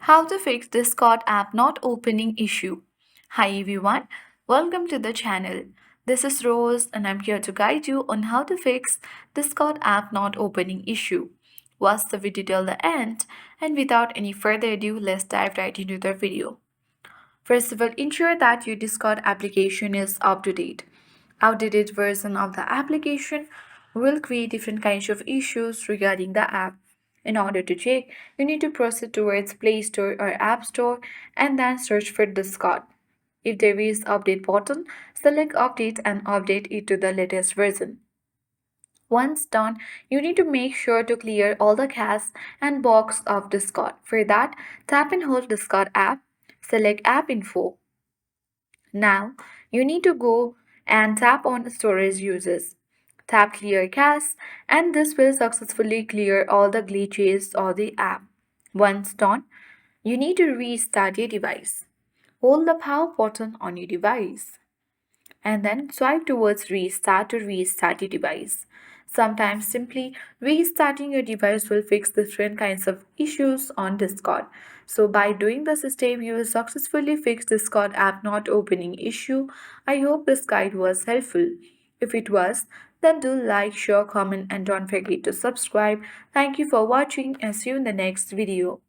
How to fix Discord app not opening issue. Hi everyone, welcome to the channel. This is Rose and I'm here to guide you on how to fix Discord app not opening issue. Watch the video till the end, and without any further ado, let's dive right into the video. First of all, ensure that your Discord application is up to date. Outdated version of the application will create different kinds of issues regarding the app. In order to check, you need to proceed towards Play Store or App Store and then search for Discord. If there is update button, select update and update it to the latest version. Once done, you need to make sure to clear all the cache and box of Discord. For that, tap and hold Discord app, select App Info. Now, you need to go and tap on Storage Uses. Tap Clear Cache, and this will successfully clear all the glitches of the app. Once done, you need to restart your device. Hold the power button on your device and then swipe towards restart to restart your device. Sometimes simply restarting your device will fix different kinds of issues on Discord. So by doing this step, you will successfully fix Discord app not opening issue. I hope this guide was helpful. If it was, then do like, share, comment and don't forget to subscribe. Thank you for watching and see you in the next video.